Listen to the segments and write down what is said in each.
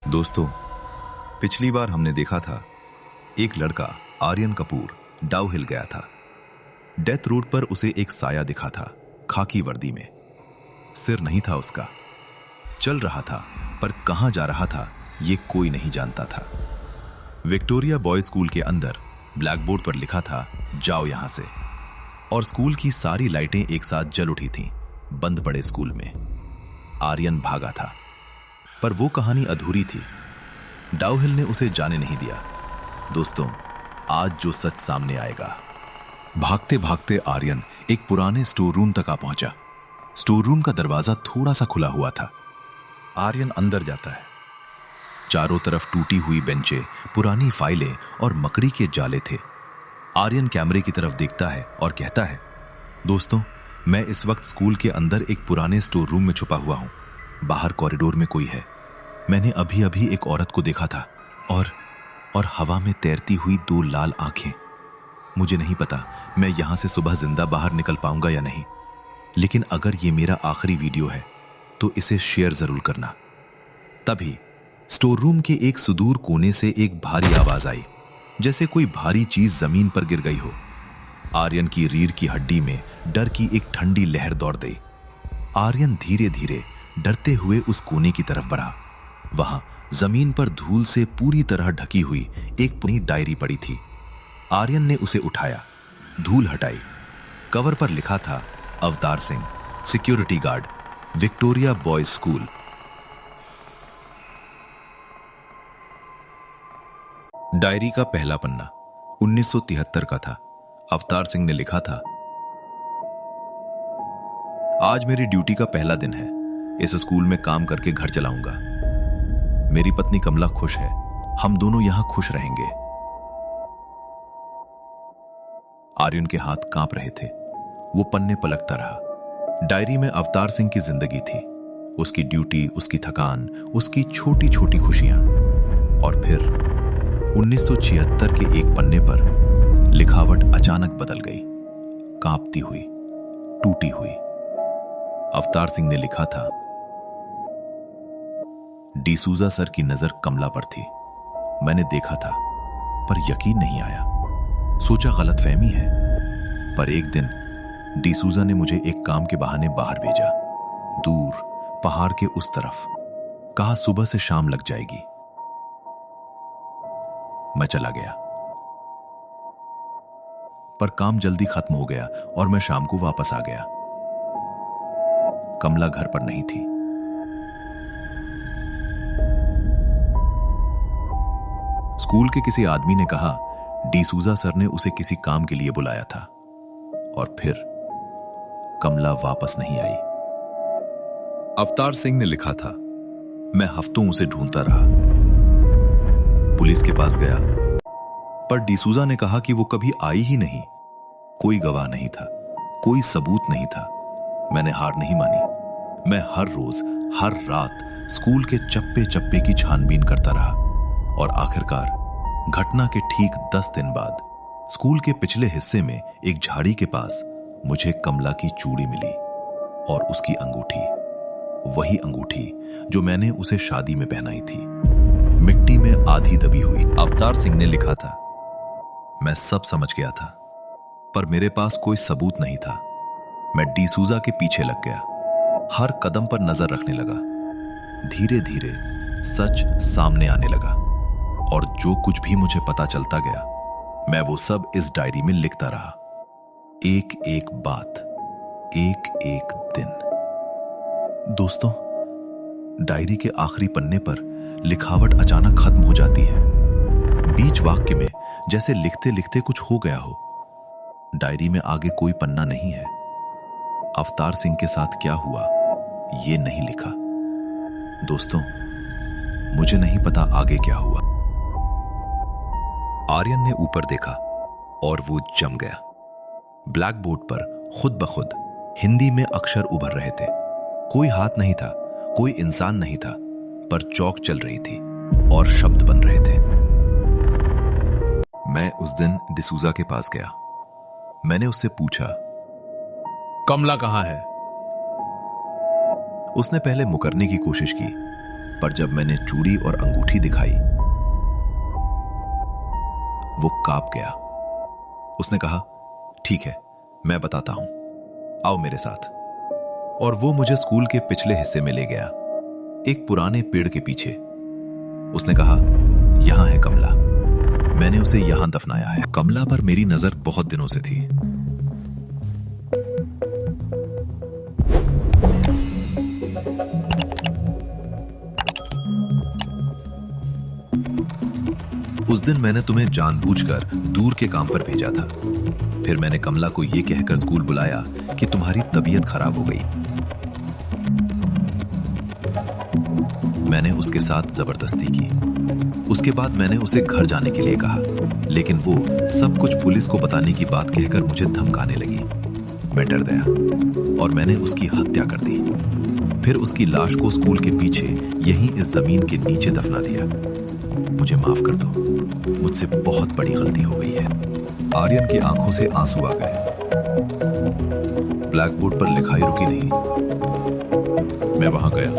दोस्तों, पिछली बार हमने देखा था एक लड़का आर्यन कपूर डाउ हिल गया था। डेथ रोड पर उसे एक साया दिखा था, खाकी वर्दी में। सिर नहीं था उसका। चल रहा था, पर कहां जा रहा था ये कोई नहीं जानता था। विक्टोरिया बॉयज स्कूल के अंदर ब्लैक बोर्ड पर लिखा था, जाओ यहां से। और स्कूल की सारी लाइटें एक साथ जल उठी थीं बंद पड़े स्कूल में। आर्यन भागा था, पर वो कहानी अधूरी थी। डाउहिल ने उसे जाने नहीं दिया। दोस्तों, आज जो सच सामने आएगा। भागते भागते आर्यन एक पुराने स्टोर रूम तक आ पहुंचा। स्टोर रूम का दरवाजा थोड़ा सा खुला हुआ था। आर्यन अंदर जाता है। चारों तरफ टूटी हुई बेंचें, पुरानी फाइलें और मकड़ी के जाले थे। आर्यन कैमरे की तरफ देखता है और कहता है, दोस्तों, मैं इस वक्त स्कूल के अंदर एक पुराने स्टोर रूम में छुपा हुआ हूं। बाहर कॉरिडोर में कोई है। मैंने अभी अभी एक औरत को देखा था और हवा में तैरती हुई दो लाल आंखें। मुझे नहीं पता मैं यहां से सुबह जिंदा बाहर निकल पाऊंगा या नहीं, लेकिन अगर ये मेरा आखिरी वीडियो है तो इसे शेयर जरूर करना। तभी स्टोर रूम के एक सुदूर कोने से एक भारी आवाज आई, जैसे कोई भारी चीज जमीन पर गिर गई हो। आर्यन की रीढ़ की हड्डी में डर की एक ठंडी लहर दौड़ गई। आर्यन धीरे धीरे डरते हुए उस कोने की तरफ बढ़ा। वहां जमीन पर धूल से पूरी तरह ढकी हुई एक पुरानी डायरी पड़ी थी। आर्यन ने उसे उठाया, धूल हटाई। कवर पर लिखा था, Avtar Singh, security guard, Victoria boys school. Diary का पहला पन्ना 1973 का था। अवतार सिंह ने लिखा था, आज मेरी ड्यूटी का पहला दिन है। इस स्कूल में काम करके घर चलाऊंगा। मेरी पत्नी कमला खुश है। हम दोनों यहां खुश रहेंगे। आर्यन के हाथ कांप रहे थे। वो पन्ने पलटता रहा। डायरी में अवतार सिंह की जिंदगी थी, उसकी ड्यूटी, उसकी थकान, उसकी छोटी छोटी खुशियां। और फिर 1976 के एक पन्ने पर लिखावट अचानक बदल गई, कांपती हुई, टूटी हुई। अवतार सिंह ने लिखा था, डिसूजा सर की नजर कमला पर थी। मैंने देखा था, पर यकीन नहीं आया। सोचा गलतफहमी है। पर एक दिन डिसूजा ने मुझे एक काम के बहाने बाहर भेजा, दूर पहाड़ के उस तरफ। कहा सुबह से शाम लग जाएगी। मैं चला गया, पर काम जल्दी खत्म हो गया और मैं शाम को वापस आ गया। कमला घर पर नहीं थी। स्कूल के किसी आदमी ने कहा, डिसूजा सर ने उसे किसी काम के लिए बुलाया था। और फिर कमला वापस नहीं आई। अवतार सिंह ने लिखा था, मैं हफ्तों उसे ढूंढता रहा। पुलिस के पास गया, पर डिसूजा ने कहा कि वो कभी आई ही नहीं। कोई गवाह नहीं था, कोई सबूत नहीं था। मैंने हार नहीं मानी। मैं हर रोज, हर रात स्कूल के चप्पे चप्पे की छानबीन करता रहा। और आखिरकार घटना के ठीक 10 दिन बाद स्कूल के पिछले हिस्से में एक झाड़ी के पास मुझे कमला की चूड़ी मिली और उसकी अंगूठी, वही अंगूठी जो मैंने उसे शादी में पहनाई थी, मिट्टी में आधी दबी हुई। अवतार सिंह ने लिखा था, मैं सब समझ गया था, पर मेरे पास कोई सबूत नहीं था। मैं डिसूजा के पीछे लग गया, हर कदम पर नजर रखने लगा। धीरे धीरे सच सामने आने लगा और जो कुछ भी मुझे पता चलता गया, मैं वो सब इस डायरी में लिखता रहा। एक एक बात, एक एक दिन। दोस्तों, डायरी के आखिरी पन्ने पर लिखावट अचानक खत्म हो जाती है। बीच वाक्य में जैसे लिखते लिखते कुछ हो गया हो। डायरी में आगे कोई पन्ना नहीं है। अवतार सिंह के साथ क्या हुआ ये नहीं लिखा। दोस्तों, मुझे नहीं पता आगे क्या हुआ। आर्यन ने ऊपर देखा और वो जम गया। ब्लैक बोर्ड पर खुद ब खुद हिंदी में अक्षर उभर रहे थे। कोई हाथ नहीं था, कोई इंसान नहीं था, पर चौक चल रही थी और शब्द बन रहे थे। मैं उस दिन डिसूजा के पास गया। मैंने उससे पूछा, कमला कहां है? उसने पहले मुकरने की कोशिश की, पर जब मैंने चूड़ी और अंगूठी दिखाई, वो कांप गया। उसने कहा, ठीक है, मैं बताता हूं, आओ मेरे साथ। और वो मुझे स्कूल के पिछले हिस्से में ले गया, एक पुराने पेड़ के पीछे। उसने कहा, यहां है कमला, मैंने उसे यहां दफनाया है। कमला पर मेरी नजर बहुत दिनों से थी। उस दिन मैंने तुम्हें जानबूझकर दूर के काम पर भेजा था। फिर मैंने कमला को यह कहकर स्कूल बुलाया कि तुम्हारी तबीयत खराब हो गई। मैंने उसके साथ जबरदस्ती की। उसके बाद मैंने उसे घर जाने के लिए कहा, लेकिन वो सब कुछ पुलिस को बताने की बात कहकर मुझे धमकाने लगी। मैं डर गया और मैंने उसकी हत्या कर दी। फिर उसकी लाश को स्कूल के पीछे यहीं इस जमीन के नीचे दफना दिया। मुझे माफ कर दो, मुझसे बहुत बड़ी गलती हो गई है। आर्यन की आंखों से आंसू आ गए। ब्लैक बोर्ड पर लिखाई रुकी नहीं। मैं वहां गया,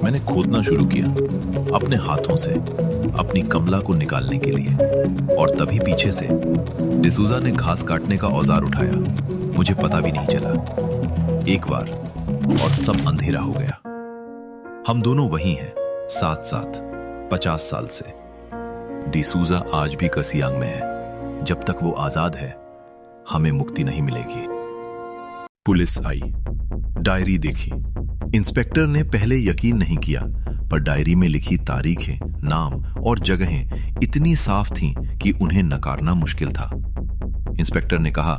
मैंने खोदना शुरू किया अपने हाथों से अपनी कमला को निकालने के लिए। और तभी पीछे से डिसूजा ने घास काटने का औजार उठाया। मुझे पता भी नहीं चला। एक बार और सब अंधेरा हो गया। हम दोनों वही हैं, साथ साथ 50 साल से। डिसूजा आज भी कर्सियांग में है। जब तक वो आजाद है, हमें मुक्ति नहीं मिलेगी। पुलिस आई, डायरी देखी। इंस्पेक्टर ने पहले यकीन नहीं किया, पर डायरी में लिखी तारीखें, नाम और जगहें इतनी साफ थीं कि उन्हें नकारना मुश्किल था। इंस्पेक्टर ने कहा,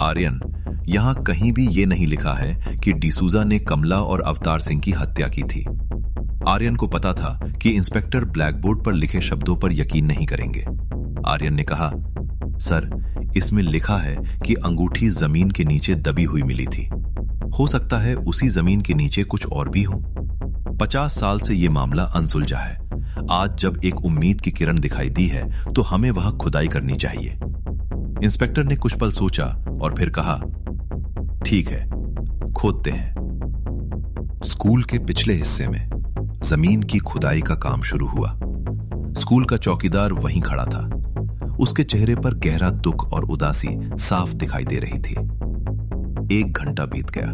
आर्यन, यहां कहीं भी यह नहीं लिखा है कि डिसूजा ने कमला और अवतार सिंह की हत्या की थी। आर्यन को पता था कि इंस्पेक्टर ब्लैकबोर्ड पर लिखे शब्दों पर यकीन नहीं करेंगे। आर्यन ने कहा, सर, इसमें लिखा है कि अंगूठी जमीन के नीचे दबी हुई मिली थी। हो सकता है उसी जमीन के नीचे कुछ और भी हो। 50 साल से यह मामला अनसुलझा है। आज जब एक उम्मीद की किरण दिखाई दी है, तो हमें वहां खुदाई करनी चाहिए। इंस्पेक्टर ने कुछ पल सोचा और फिर कहा, ठीक है, खोदते हैं। स्कूल के पिछले हिस्से में जमीन की खुदाई का काम शुरू हुआ। स्कूल का चौकीदार वहीं खड़ा था। उसके चेहरे पर गहरा दुख और उदासी साफ दिखाई दे रही थी। 1 घंटा बीत गया,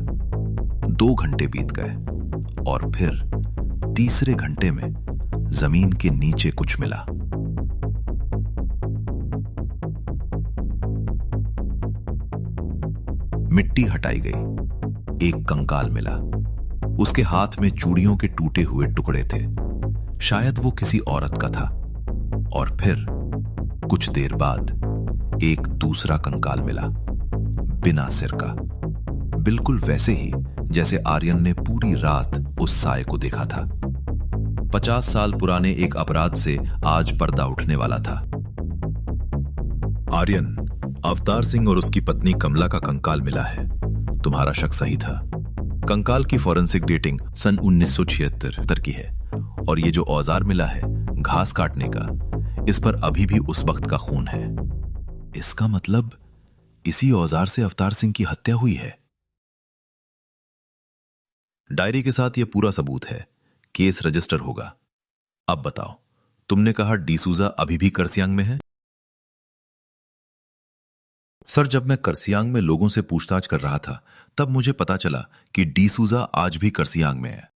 2 घंटे बीत गए और फिर तीसरे घंटे में जमीन के नीचे कुछ मिला। मिट्टी हटाई गई। एक कंकाल मिला। उसके हाथ में चूड़ियों के टूटे हुए टुकड़े थे। शायद वो किसी औरत का था। और फिर कुछ देर बाद एक दूसरा कंकाल मिला, बिना सिर का, बिल्कुल वैसे ही जैसे आर्यन ने पूरी रात उस साए को देखा था। 50 साल पुराने एक अपराध से आज पर्दा उठने वाला था। आर्यन, अवतार सिंह और उसकी पत्नी कमला का कंकाल मिला है। तुम्हारा शक सही था। कंकाल की फॉरेंसिक डेटिंग सन 1976 की है। और ये जो औजार मिला है घास काटने का, इस पर अभी भी उस वक्त का खून है। इसका मतलब इसी औजार से अवतार सिंह की हत्या हुई है। डायरी के साथ यह पूरा सबूत है। केस रजिस्टर होगा। अब बताओ, तुमने कहा डिसूजा अभी भी कर्सियांग में है? सर, जब मैं कर्सियांग में लोगों से पूछताछ कर रहा था, तब मुझे पता चला कि डिसूजा आज भी कर्सियांग में है।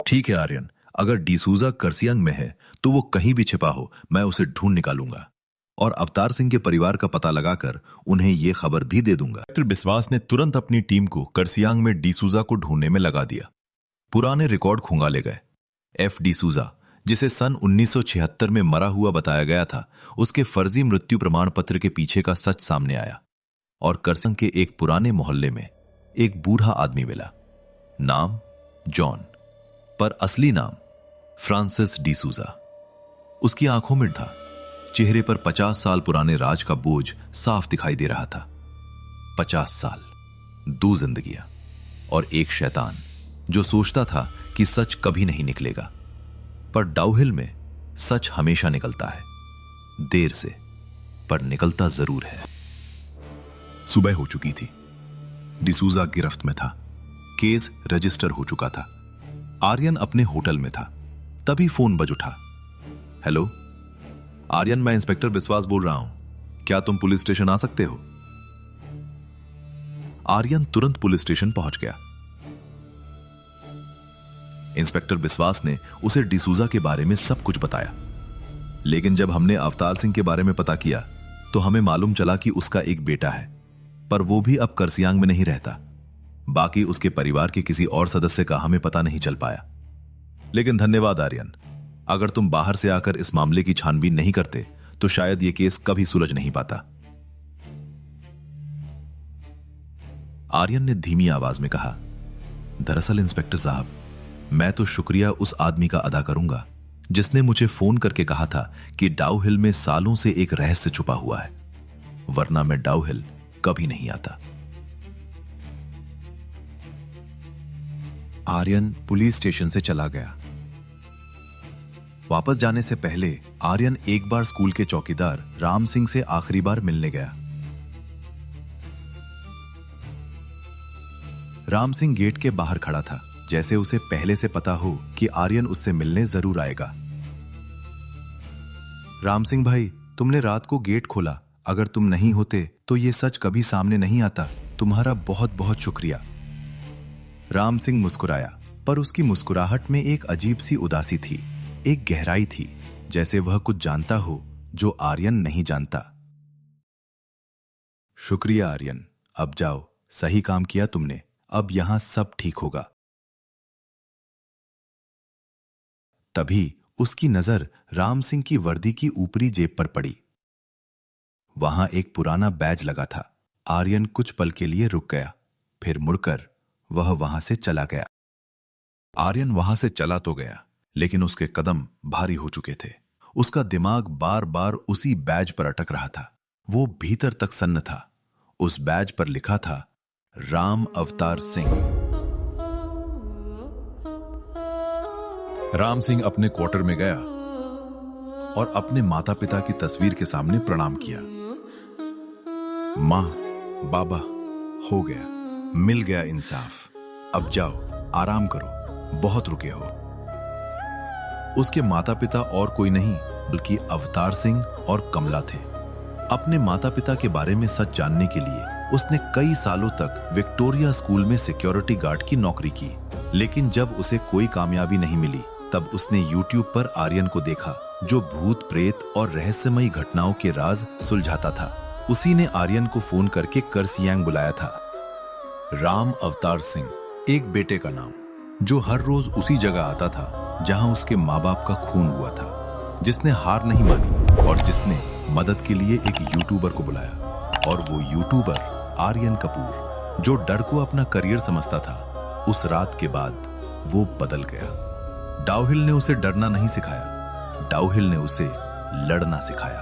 ठीक है आर्यन, अगर डिसूजा कर्सियांग में है तो वो कहीं भी छिपा हो, मैं उसे ढूंढ निकालूंगा और अवतार सिंह के परिवार का पता लगाकर उन्हें यह खबर भी दे दूंगा। डॉक्टर बिस्वास ने तुरंत अपनी टीम को कर्सियांग में डिसूजा को ढूंढने में लगा दिया। पुराने रिकॉर्ड खंगाले गए। एफ डिसूजा, जिसे सन 1976 में मरा हुआ बताया गया था, उसके फर्जी मृत्यु प्रमाण पत्र के पीछे का सच सामने आया और कर्सियांग के एक पुराने मोहल्ले में एक बूढ़ा आदमी मिला। नाम जॉन, पर असली नाम फ्रांसिस डिसूजा। उसकी आंखों में था, चेहरे पर 50 साल पुराने राज का बोझ साफ दिखाई दे रहा था। 50 साल, 2 जिंदगियां और एक शैतान जो सोचता था कि सच कभी नहीं निकलेगा। पर डाउहिल में सच हमेशा निकलता है, देर से, पर निकलता जरूर है। सुबह हो चुकी थी। डिसूजा गिरफ्त में था। केस रजिस्टर हो चुका था। आर्यन अपने होटल में था। तभी फोन बज उठा। हेलो आर्यन, मैं इंस्पेक्टर विश्वास बोल रहा हूं, क्या तुम पुलिस स्टेशन आ सकते हो? आर्यन तुरंत पुलिस स्टेशन पहुंच गया। इंस्पेक्टर विश्वास ने उसे डिसूजा के बारे में सब कुछ बताया, लेकिन जब हमने अवतार सिंह के बारे में पता किया तो हमें मालूम चला कि उसका एक बेटा है, पर वो भी अब करसियांग में नहीं रहता। बाकी उसके परिवार के किसी और सदस्य का हमें पता नहीं चल पाया। लेकिन धन्यवाद आर्यन, अगर तुम बाहर से आकर इस मामले की छानबीन नहीं करते तो शायद यह केस कभी सुलझ नहीं पाता। आर्यन ने धीमी आवाज में कहा, दरअसल इंस्पेक्टर साहब, मैं तो शुक्रिया उस आदमी का अदा करूंगा जिसने मुझे फोन करके कहा था कि डाउ हिल में सालों से एक रहस्य छुपा हुआ है, वरना मैं डाउ हिल कभी नहीं आता। आर्यन पुलिस स्टेशन से चला गया। वापस जाने से पहले आर्यन एक बार स्कूल के चौकीदार राम सिंह से आखिरी बार मिलने गया। राम सिंह गेट के बाहर खड़ा था, जैसे उसे पहले से पता हो कि आर्यन उससे मिलने जरूर आएगा। राम सिंह भाई, तुमने रात को गेट खोला, अगर तुम नहीं होते तो ये सच कभी सामने नहीं आता। तुम्हारा बहुत बहुत शुक्रिया। राम सिंह मुस्कुराया, पर उसकी मुस्कुराहट में एक अजीब सी उदासी थी, एक गहराई थी, जैसे वह कुछ जानता हो जो आर्यन नहीं जानता। शुक्रिया आर्यन, अब जाओ, सही काम किया तुमने, अब यहां सब ठीक होगा। तभी उसकी नजर राम सिंह की वर्दी की ऊपरी जेब पर पड़ी। वहां एक पुराना बैज लगा था। आर्यन कुछ पल के लिए रुक गया, फिर मुड़कर वह वहां से चला गया। आर्यन वहां से चला तो गया, लेकिन उसके कदम भारी हो चुके थे। उसका दिमाग बार बार उसी बैज पर अटक रहा था। वो भीतर तक सन्न था। उस बैज पर लिखा था, राम अवतार सिंह। राम सिंह अपने क्वार्टर में गया और अपने माता पिता की तस्वीर के सामने प्रणाम किया। मां, बाबा, हो गया, मिल गया इंसाफ, अब जाओ, आराम करो, बहुत रुके हो। उसके माता पिता और कोई नहीं बल्कि अवतार सिंह और कमला थे। अपने माता पिता के बारे में सच जानने के लिए उसने कई सालों तक विक्टोरिया स्कूल में सिक्योरिटी गार्ड की नौकरी की, लेकिन जब उसे कोई कामयाबी नहीं मिली तब उसने यूट्यूब पर आर्यन को देखा, जो भूत प्रेत और रहस्यमयी घटनाओं के राज सुलझाता था। उसी ने आर्यन को फोन करके करसियांग बुलाया था। राम अवतार सिंह, एक बेटे का नाम, जो हर रोज उसी जगह आता था जहां उसके माँ बाप का खून हुआ था, जिसने हार नहीं मानी और जिसने मदद के लिए एक यूट्यूबर को बुलाया। और वो यूट्यूबर आर्यन कपूर, जो डर को अपना करियर समझता था। उस रात के बाद वो बदल गया। डाउ हिल ने उसे डरना नहीं सिखाया, डाउ हिल ने उसे लड़ना सिखाया।